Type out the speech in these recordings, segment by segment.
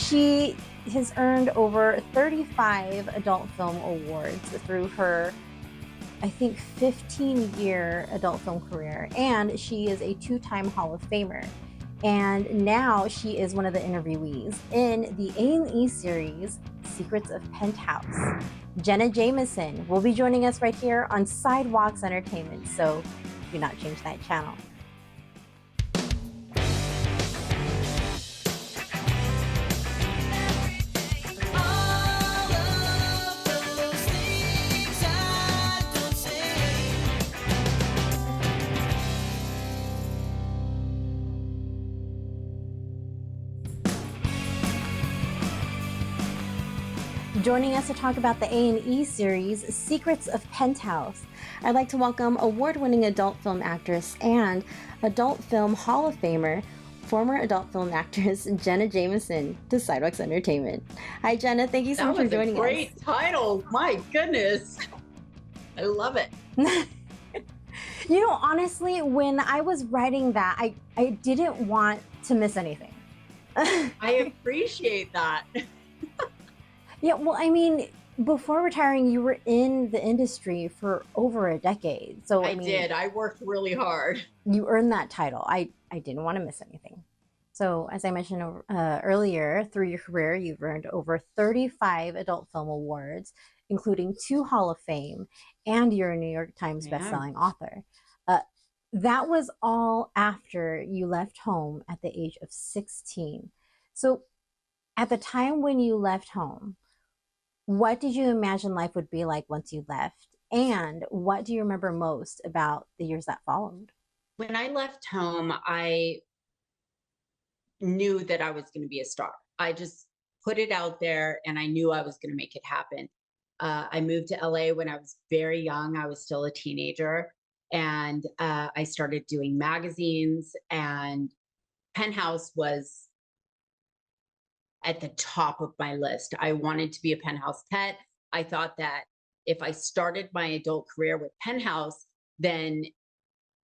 She has earned over 35 adult film awards through her, I think, 15-year adult film career, and she is a two-time Hall of Famer. And now she is one of the interviewees in the A&E series, Secrets of Penthouse. Jenna Jameson will be joining us right here on Sidewalks Entertainment, so do not change that channel. Joining us to talk about the A&E series, Secrets of Penthouse, I'd like to welcome award-winning adult film actress and adult film Hall of Famer, former adult film actress Jenna Jameson to Sidewalks Entertainment. Hi, Jenna. Thank you so much for joining us. Great title. My goodness. I love it. You know, honestly, when I was writing that, I didn't want to miss anything. I appreciate that. Yeah, well, I mean, before retiring, you were in the industry for over a decade. So I did. I worked really hard. You earned that title. I didn't want to miss anything. So as I mentioned earlier, through your career, you've earned over 35 adult film awards, including 2 Hall of Fame, and you're a New York Times bestselling author. That was all after you left home at the age of 16. So at the time when you left home, what did you imagine life would be like once you left? And what do you remember most about the years that followed? When I left home, I knew that I was going to be a star. I just put it out there and I knew I was going to make it happen. I moved to LA when I was very young. I was still a teenager. And I started doing magazines, and Penthouse was at the top of my list. I wanted to be a Penthouse pet. I thought that if I started my adult career with Penthouse, then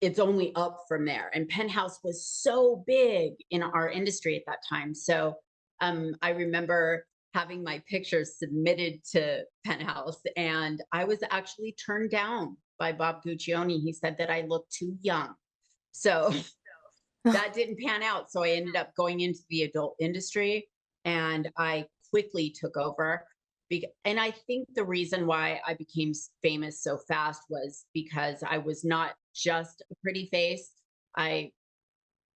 it's only up from there. And Penthouse was so big in our industry at that time. So I remember having my pictures submitted to Penthouse, and I was actually turned down by Bob Guccione. He said that I looked too young. So that didn't pan out. So I ended up going into the adult industry, and I quickly took over. And I think the reason why I became famous so fast was because I was not just a pretty face. I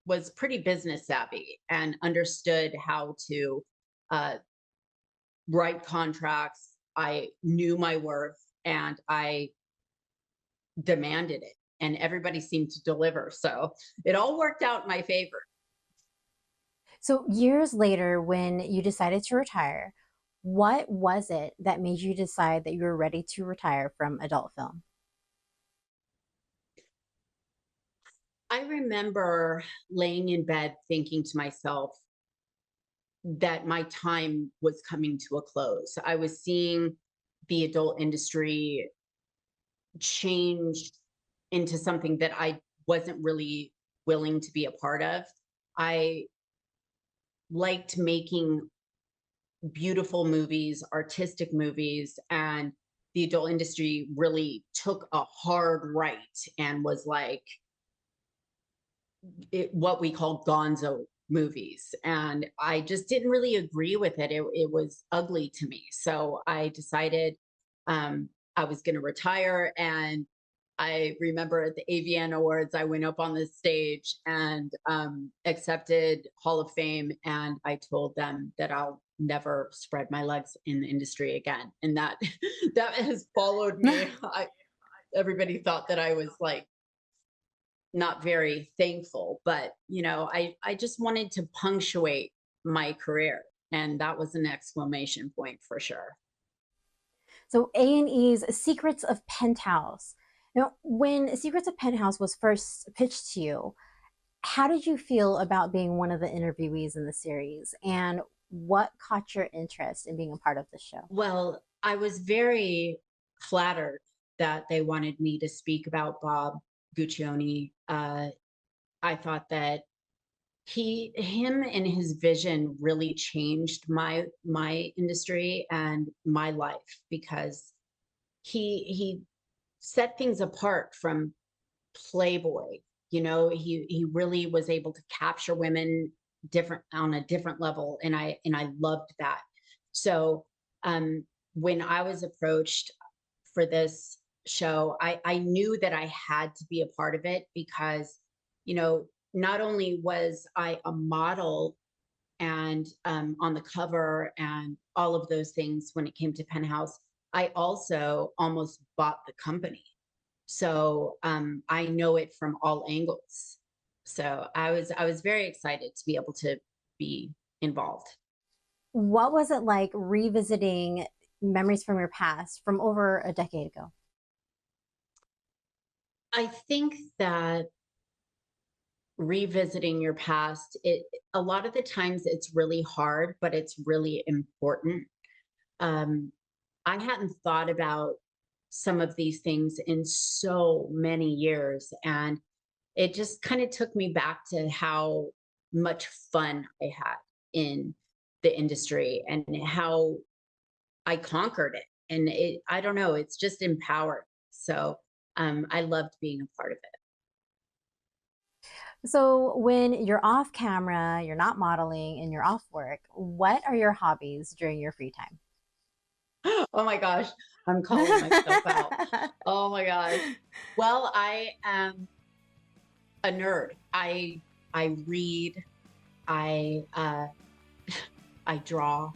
was pretty business savvy and understood how to write contracts. I knew my worth, and I demanded it, and everybody seemed to deliver. So it all worked out in my favor. So years later, when you decided to retire, what was it that made you decide that you were ready to retire from adult film? I remember laying in bed thinking to myself that my time was coming to a close. I was seeing the adult industry change into something that I wasn't really willing to be a part of. I liked making beautiful movies, artistic movies, and the adult industry really took a hard right and was like what we call gonzo movies. And I just didn't really agree with it. It was ugly to me. So I decided I was going to retire. And I remember at the AVN Awards, I went up on the stage and accepted Hall of Fame. And I told them that I'll never spread my legs in the industry again. And that that has followed me. Everybody thought that I was like not very thankful, but you know, I just wanted to punctuate my career. And that was an exclamation point for sure. So A&E's Secrets of Penthouse. Now, when Secrets of Penthouse was first pitched to you, how did you feel about being one of the interviewees in the series? And what caught your interest in being a part of the show? Well, I was very flattered that they wanted me to speak about Bob Guccione. I thought that him and his vision really changed my industry and my life, because he set things apart from Playboy. He really was able to capture women different on a different level, and I loved that. So when I was approached for this show, I knew that I had to be a part of it, because you know not only was I a model and on the cover and all of those things when it came to Penthouse, I also almost bought the company. So I know it from all angles. So I was very excited to be able to be involved. What was it like revisiting memories from your past from over a decade ago? I think that revisiting your past, it a lot of the times it's really hard, but it's really important. Um, I hadn't thought about some of these things in so many years, and it just kind of took me back to how much fun I had in the industry and how I conquered it. And I don't know, it's just empowering. So I loved being a part of it. So, when you're off camera, you're not modeling, and you're off work, what are your hobbies during your free time? Oh my gosh, I'm calling myself out. Oh my gosh. Well, I am a nerd. I read, I I draw.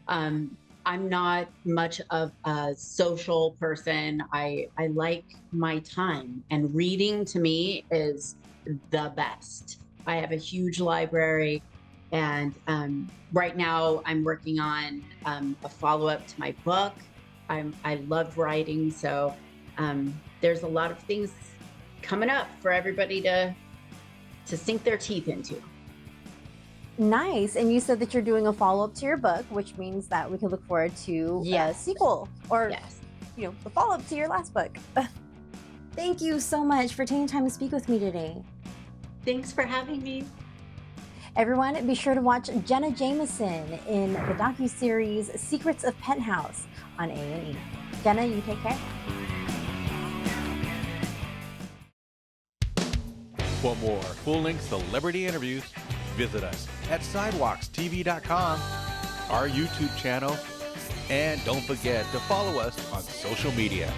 I'm not much of a social person. I like my time, and reading to me is the best. I have a huge library, and right now I'm working on a follow up to my book. I love writing, so there's a lot of things coming up for everybody to sink their teeth into. Nice. And you said that you're doing a follow up to your book, which means that we can look forward to a Yes, sequel or, yes. the follow up to your last book. Thank you so much for taking time to speak with me today. Thanks for having me. Everyone, be sure to watch Jenna Jameson in the docuseries Secrets of Penthouse on A&E. Jenna, you take care. For more full-length celebrity interviews, visit us at sidewalkstv.com, our YouTube channel, and don't forget to follow us on social media.